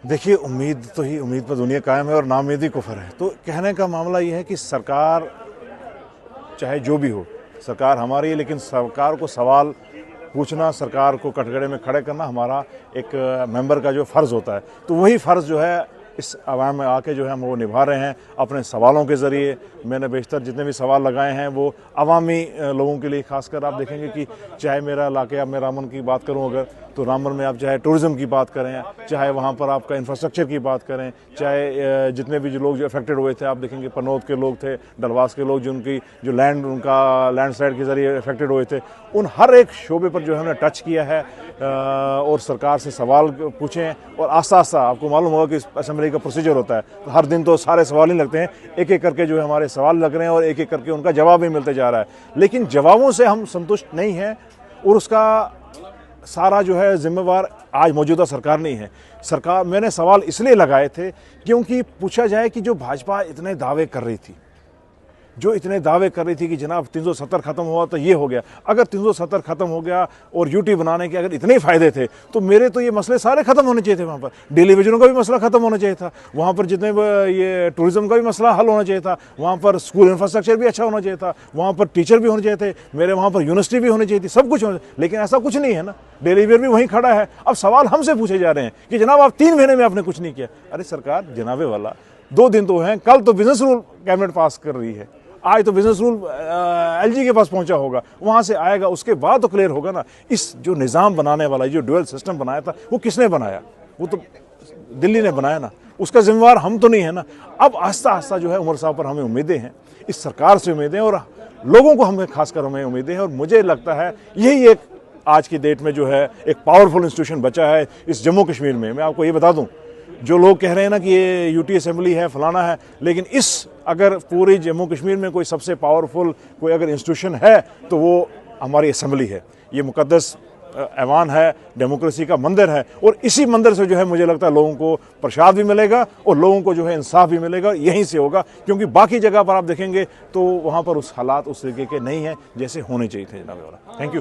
देखिए, उम्मीद पर दुनिया कायम है और नाउम्मीदी कुफ़र है। तो कहने का मामला ये है कि सरकार चाहे जो भी हो, सरकार हमारी है, लेकिन सरकार को सवाल पूछना, सरकार को कटघरे में खड़े करना हमारा एक मेंबर का जो फ़र्ज़ होता है। तो वही फ़र्ज़ जो है इस आवाम में आके जो है हम वो निभा रहे हैं अपने सवालों के ज़रिए। मैंने बेशतर जितने भी सवाल लगाए हैं वो अवामी लोगों के लिए, खासकर आप देखेंगे कि चाहे मेरा इलाके, अब मैं रामबन की बात करूं अगर, तो रामबन में आप चाहे टूरिज़्म की बात करें, चाहे वहाँ पर आपका इंफ्रास्ट्रक्चर की बात करें, चाहे जितने भी जो लोग जो अफेक्टेड हुए थे, आप देखेंगे पनौद के लोग थे, डलवास के लोग जिनकी जो उनका लैंडस्लाइड के ज़रिए अफेक्टेड हुए थे, उन हर एक शोबे पर जो है हमने टच किया है और सरकार से सवाल पूछें। और आस्ता आस्ता आपको मालूम होगा कि असेंबली का प्रोसीजर होता है, तो हर दिन तो सारे सवाल नहीं लगते हैं, एक एक करके जो है हमारे सवाल लग रहे हैं और एक एक करके उनका जवाब भी मिलते जा रहा है। लेकिन जवाबों से हम संतुष्ट नहीं हैं और उसका सारा जो है जिम्मेवार आज मौजूदा सरकार नहीं है। सरकार, मैंने सवाल इसलिए लगाए थे क्योंकि पूछा जाए कि जो भाजपा इतने दावे कर रही थी कि जनाब 370 ख़त्म हुआ तो ये हो गया। अगर 370 ख़त्म हो गया और यूटी बनाने के अगर इतने फ़ायदे थे तो मेरे तो ये मसले सारे ख़त्म होने चाहिए थे। वहाँ पर डेली वेजरों का भी मसला ख़त्म होना चाहिए था, वहाँ पर जितने ये टूरिज़्म का भी मसला हल होना चाहिए था, वहाँ पर स्कूल इंफ्रास्ट्रक्चर भी अच्छा होना चाहिए था, वहाँ पर टीचर भी होने चाहिए थे, मेरे वहाँ पर यूनिवर्सिटी भी होनी चाहिए थी, सब कुछ होना। लेकिन ऐसा कुछ नहीं है ना, डेली वेयर भी वहीं खड़ा है। अब सवाल हमसे पूछे जा रहे हैं कि जनाब आप 3 महीने में आपने कुछ नहीं किया। अरे सरकार, जनाबे वाला 2 दिन तो हैं, कल तो बिजनेस रूल कैबिनेट पास कर रही है, आज तो बिजनेस रूल एलजी के पास पहुंचा होगा, वहां से आएगा, उसके बाद तो क्लियर होगा ना। इस जो निज़ाम बनाने वाला, जो ड्यूअल सिस्टम बनाया था, वो किसने बनाया? वो तो दिल्ली ने बनाया ना, उसका जिम्मेवार हम तो नहीं है ना। अब आस्ता आस्ता जो है उमर साहब पर हमें उम्मीदें हैं, इस सरकार से उम्मीदें और लोगों को हमें खासकर हमें उम्मीदें हैं। और मुझे लगता है यही एक आज की डेट में जो है एक पावरफुल इंस्टीट्यूशन बचा है इस जम्मू कश्मीर में। मैं आपको ये बता दूं, जो लोग कह रहे हैं ना कि ये यूटी असेंबली है, फलाना है, लेकिन अगर पूरी जम्मू कश्मीर में कोई सबसे पावरफुल कोई अगर इंस्टीट्यूशन है तो वो हमारी असेंबली है। ये मुकद्दस ऐवान है, डेमोक्रेसी का मंदिर है और इसी मंदिर से जो है मुझे लगता है लोगों को प्रसाद भी मिलेगा और लोगों को जो है इंसाफ भी मिलेगा, यहीं से होगा। क्योंकि बाकी जगह पर आप देखेंगे तो वहाँ पर उस हालात उस तरीके के नहीं हैं जैसे होने चाहिए थे। जनाब वाला, थैंक यू।